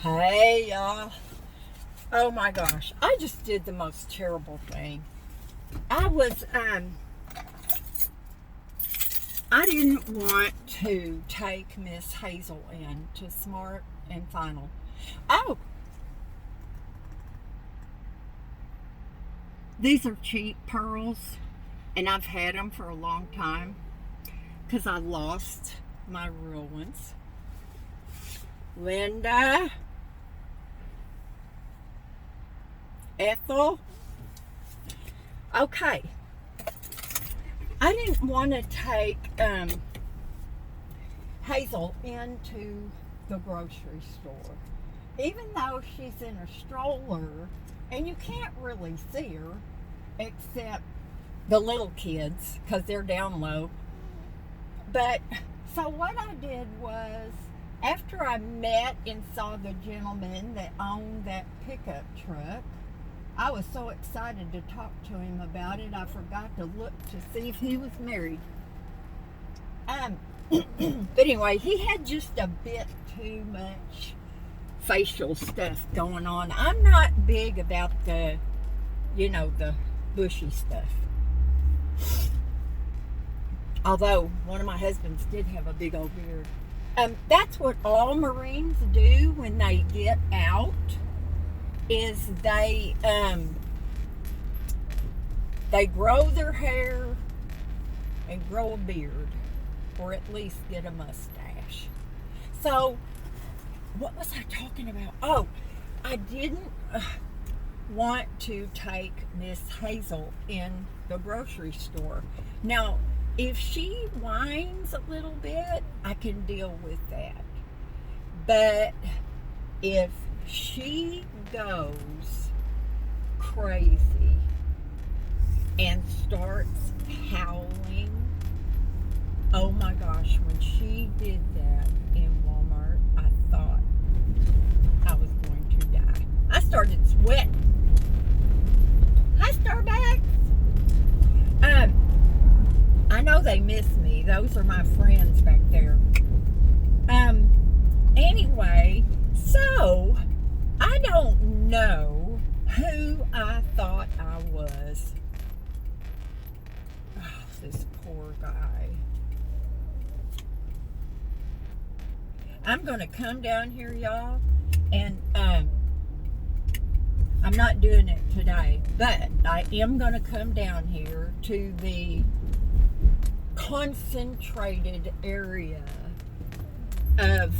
Hey y'all. Oh my gosh. I just did the most terrible thing. I didn't want to take Miss Hazel in to Smart and Final. Oh, these are cheap pearls, and I've had them for a long time because I lost my real ones. Linda, Ethel. Okay. I didn't want to take Hazel into the grocery store. Even though she's in a stroller and you can't really see her except the little kids because they're down low. But so what I did was, after I met and saw the gentleman that owned that pickup truck, I was so excited to talk to him about it, I forgot to look to see if he was married. But anyway, he had just a bit too much facial stuff going on. I'm not big about the bushy stuff. Although one of my husbands did have a big old beard. That's what all Marines do when they get out, is they grow their hair and grow a beard, or at least get a mustache. So, what was I talking about? Oh, I didn't want to take Miss Hazel in the grocery store. Now, if she whines a little bit, I can deal with that. But if she goes crazy and starts howling, oh my gosh, when she did that in Walmart, I thought I was going to die. I started sweating. Hi, Starbucks. I know they miss me. Those are my friends back there. Anyway, so I don't know who I thought I was. Oh, this poor guy. I'm going to come down here, y'all, and I'm not doing it today, but I am going to come down here to the concentrated area of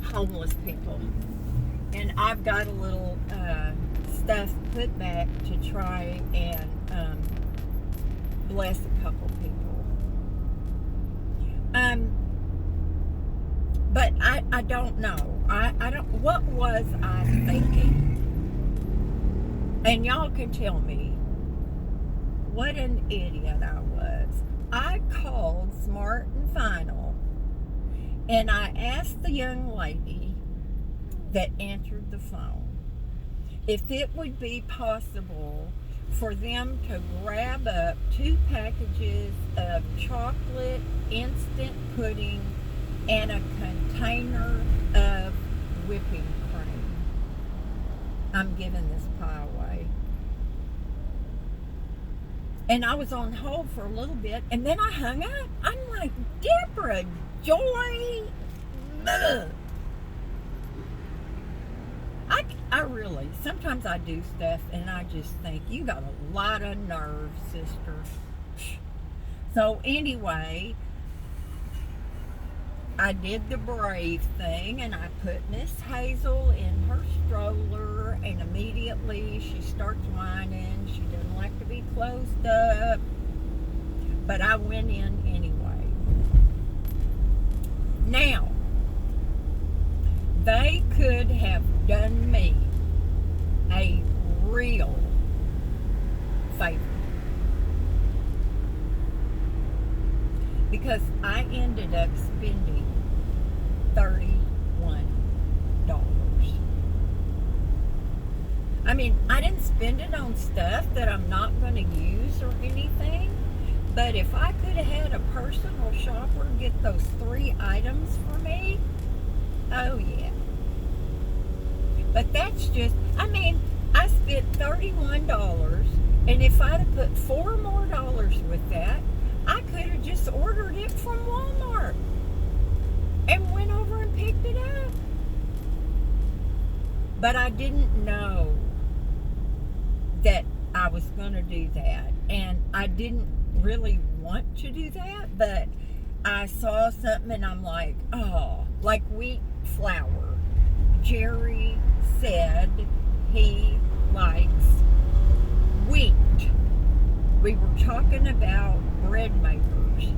homeless people, and I've got a little stuff put back to try and bless a couple people. But I don't know. I don't. What was I thinking? And y'all can tell me what an idiot I was. I called Smart and Final, and I asked the young lady that answered the phone if it would be possible for them to grab up 2 packages of chocolate instant pudding and a container of whipping cream. I'm giving this pie away. And I was on hold for a little bit, and then I hung up. I'm like, Debrajoy. I really, sometimes I do stuff, and I just think, you got a lot of nerve, sister. So anyway, I did the brave thing, and I put Miss Hazel in her stroller, and immediately she starts whining. She doesn't like to be closed up, but I went in anyway. Now, they could have done me a real favor, because I ended up spending $31. I mean, I didn't spend it on stuff that I'm not going to use or anything, but if I could have had a personal shopper get those 3 items for me, oh yeah. But that's just, I mean, I spent $31, and if I'd have put $4 more with that, I could have just ordered it from Walmart and went over and picked it up. But I didn't know that I was going to do that, and I didn't really want to do that, but I saw something and I'm like, oh, like wheat flour. Jerry said he likes wheat. We were talking about bread makers.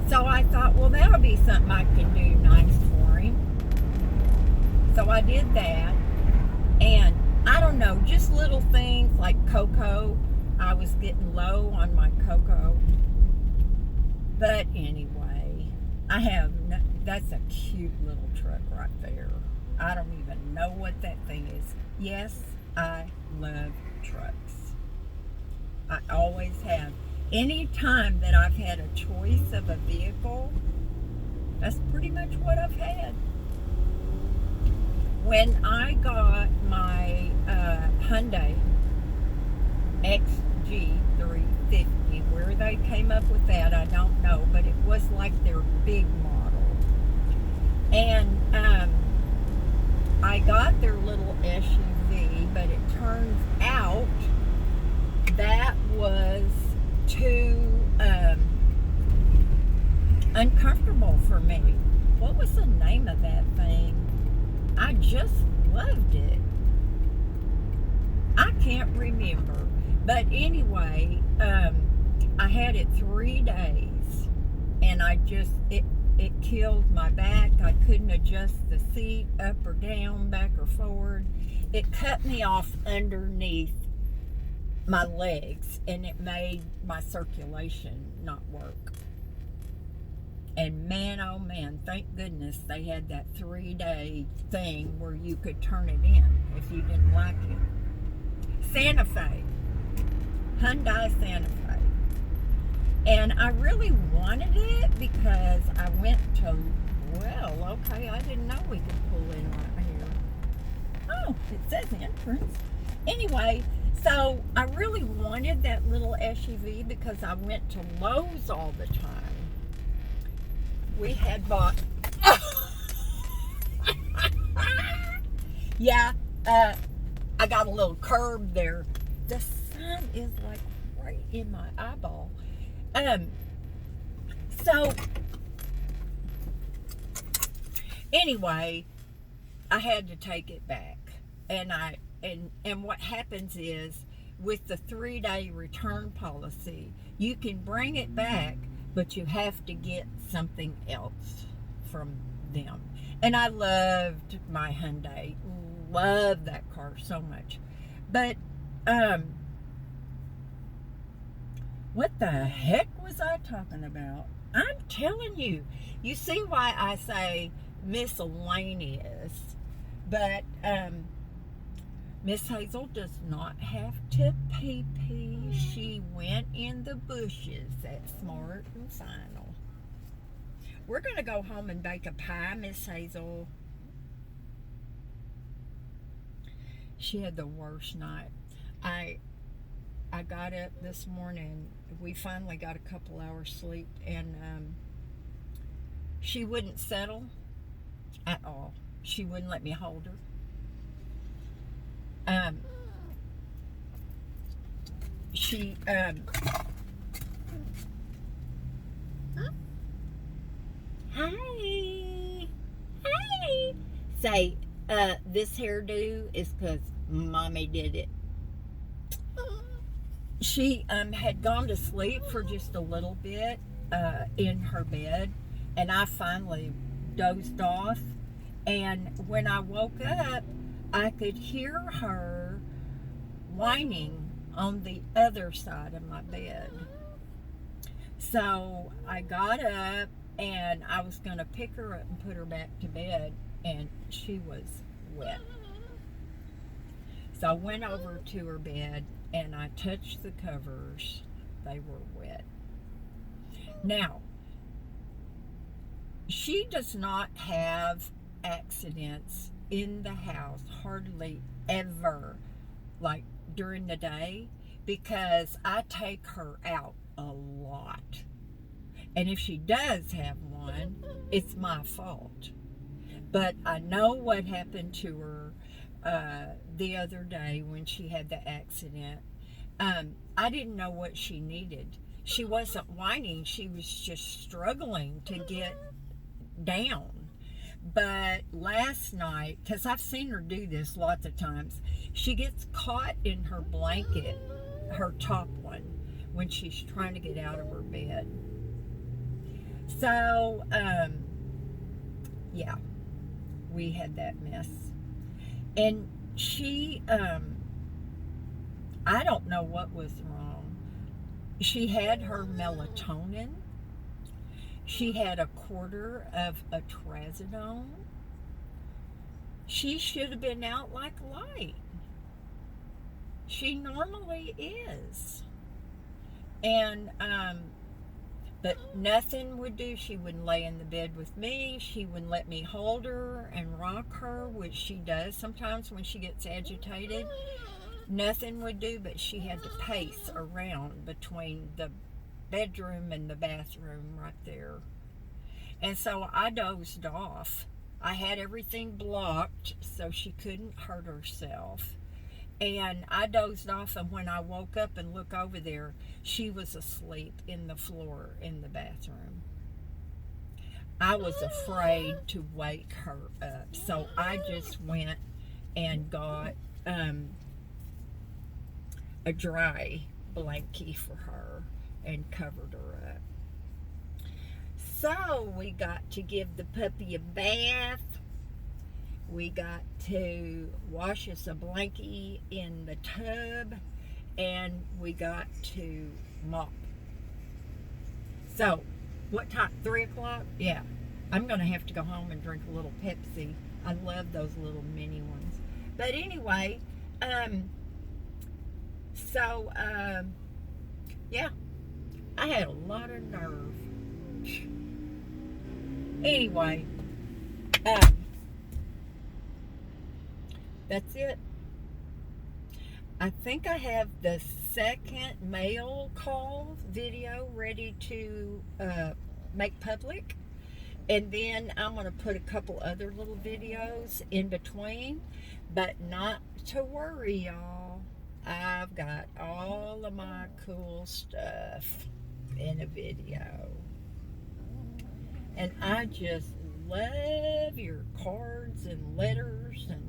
So I thought, well, that'll be something I can do nice for him. So I did that. And I don't know, just little things like cocoa. I was getting low on my cocoa. But anyway, that's a cute little truck right there. I don't even know what that thing is. Yes, I love trucks. I always have. Any time that I've had a choice of a vehicle, that's pretty much what I've had. When I got my Hyundai XG350, where they came up with that, I don't know, but it was like their big model. And I got their little SUV, but it turns out that was too uncomfortable for me. What was the name of that thing? I just loved it. I can't remember. But anyway, I had it 3 days, and it killed my back. I couldn't adjust the seat up or down, back or forward. It cut me off underneath my legs, and it made my circulation not work. And man, oh man, thank goodness they had that 3-day thing where you could turn it in if you didn't like it. Santa Fe. Hyundai Santa Fe. And I really wanted it because I went to, well, okay, I didn't know we could pull in right here. Oh, it says entrance. Anyway, so I really wanted that little SUV because I went to Lowe's all the time. We had bought, yeah, I got a little curb there. The sun is like right in my eyeball. So anyway, I had to take it back, and what happens is with the 3-day return policy, you can bring it back, but you have to get something else from them. And I loved my Hyundai, loved that car so much, but what the heck was I talking about? I'm telling you. You see why I say miscellaneous. But Miss Hazel does not have to pee-pee. She went in the bushes. That's smart and final. We're going to go home and bake a pie, Miss Hazel. She had the worst night. I got up this morning. We finally got a couple hours sleep, and she wouldn't settle at all. She wouldn't let me hold her. She Hi. Say, this hairdo is because Mommy did it. She had gone to sleep for just a little bit in her bed, and I finally dozed off. And when I woke up, I could hear her whining on the other side of my bed. So I got up, and I was going to pick her up and put her back to bed, and she was wet. So I went over to her bed, and I touched the covers. They were wet. Now, she does not have accidents in the house hardly ever, like during the day, because I take her out a lot. And if she does have one, it's my fault. But I know what happened to her the other day when she had the accident. I didn't know what she needed. She wasn't whining, she was just struggling to get down. But last night, because I've seen her do this lots of times, she gets caught in her blanket, her top one, when she's trying to get out of her bed. So, yeah, we had that mess. And she, I don't know what was wrong. She had her melatonin. She had a quarter of a trazodone. She should have been out like light. She normally is. And, but nothing would do. She wouldn't lay in the bed with me. She wouldn't let me hold her and rock her, which she does sometimes when she gets agitated. Nothing would do, but she had to pace around between the bedroom and the bathroom right there. And so I dozed off. I had everything blocked so she couldn't hurt herself. And I dozed off, and when I woke up and looked over there, she was asleep in the floor in the bathroom. I was afraid to wake her up, so I just went and got a dry blankie for her and covered her up. So we got to give the puppy a bath. We got to wash us a blankie in the tub, and we got to mop. So, what time? 3 o'clock? Yeah. I'm going to have to go home and drink a little Pepsi. I love those little mini ones. But anyway, yeah, I had a lot of nerve. Anyway, that's it. I think I have the second mail call video ready to make public. And then I'm going to put a couple other little videos in between. But not to worry, y'all. I've got all of my cool stuff in a video. And I just love your cards and letters, and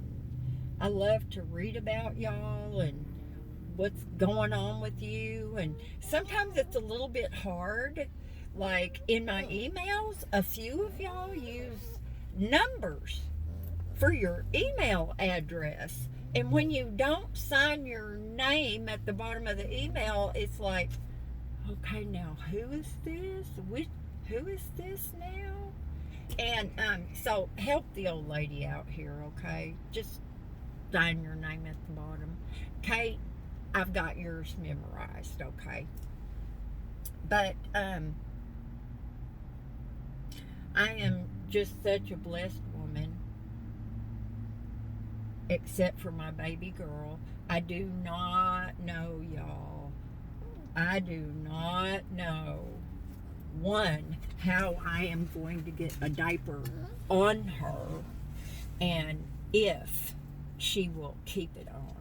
I love to read about y'all and what's going on with you. And sometimes it's a little bit hard. Like in my emails, a few of y'all use numbers for your email address. And when you don't sign your name at the bottom of the email, it's like, okay, now who is this? Who is this now? And so help the old lady out here, okay? Just sign your name at the bottom. Kate, I've got yours memorized, okay? But I am just such a blessed woman, except for my baby girl. I do not know, y'all. I do not know, one, how I am going to get a diaper on her, and if she will keep it on.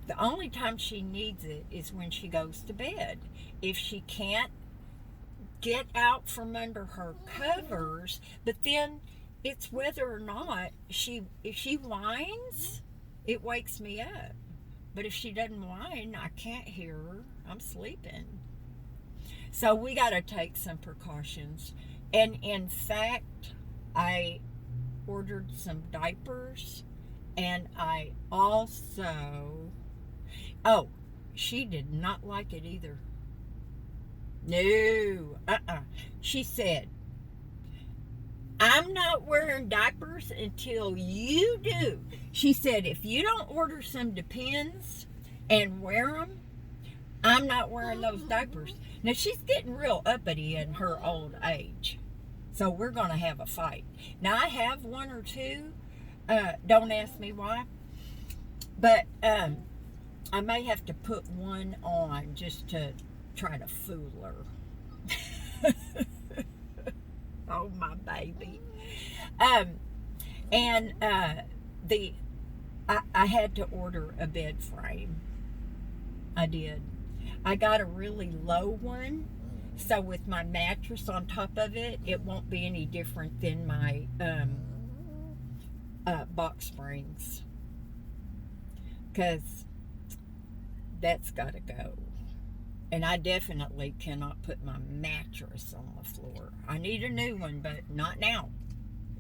The only time she needs it is when she goes to bed. If she can't get out from under her covers, but then it's whether or not if she whines, it wakes me up. But if she doesn't whine, I can't hear her. I'm sleeping. So we got to take some precautions. And in fact, I ordered some diapers, and I also, she did not like it either. No, She said, I'm not wearing diapers until you do. She said, if you don't order some Depends and wear them, I'm not wearing those diapers. Now, she's getting real uppity in her old age, so we're going to have a fight. Now, I have one or two Don't ask me why. But I may have to put one on just to try to fool her. Oh, my baby. And I had to order a bed frame. I did. I got a really low one, so with my mattress on top of it, it won't be any different than my box springs, because that's got to go. And I definitely cannot put my mattress on the floor. I need a new one, but not now.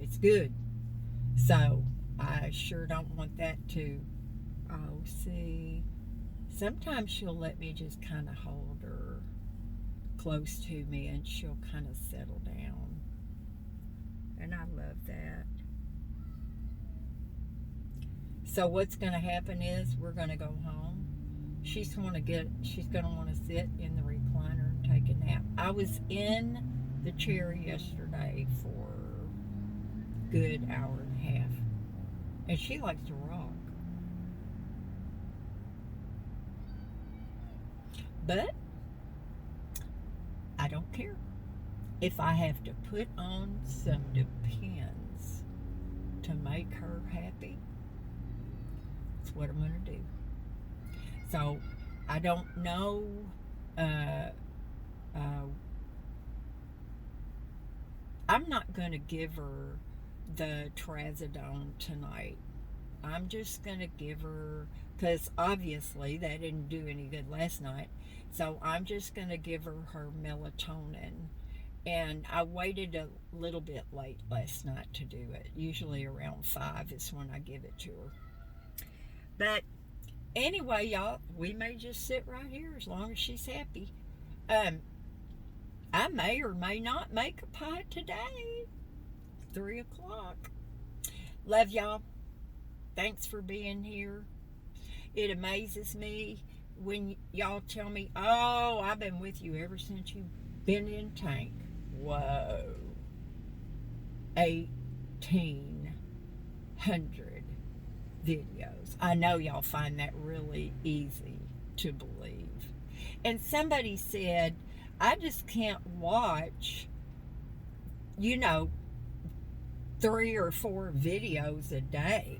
It's good. So I sure don't want that to, oh, see. Sometimes she'll let me just kind of hold her close to me and she'll kind of settle down. And I love that. So what's going to happen is we're going to go home. She's going to want to sit in the recliner and take a nap. I was in the chair yesterday for a good hour and a half. And she likes to rock. But I don't care. If I have to put on some Depends to make her happy, that's what I'm going to do. So I don't know. I'm not going to give her the trazodone tonight. I'm just going to give her, because obviously that didn't do any good last night. So I'm just going to give her her melatonin. And I waited a little bit late last night to do it. Usually around 5 is when I give it to her. But anyway, y'all, we may just sit right here as long as she's happy. I may or may not make a pie today. 3 o'clock. Love y'all. Thanks for being here. It amazes me when y'all tell me, oh, I've been with you ever since you've been in tank. Whoa. 1,800 videos. I know y'all find that really easy to believe. And somebody said, I just can't watch, 3 or 4 videos a day.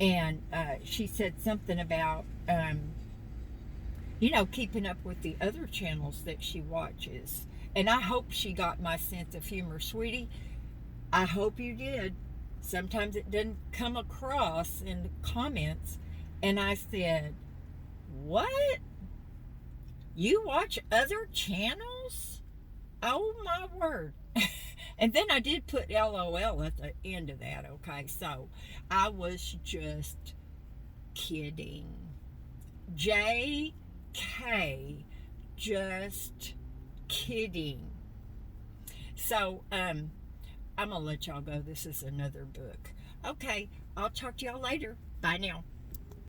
And she said something about, keeping up with the other channels that she watches. And I hope she got my sense of humor, sweetie. I hope you did. Sometimes it didn't come across in the comments. And I said, what? You watch other channels? Oh, my word. And then I did put LOL at the end of that, okay? So I was just kidding. JK, just kidding. So I'm going to let y'all go. This is another book. Okay, I'll talk to y'all later. Bye now.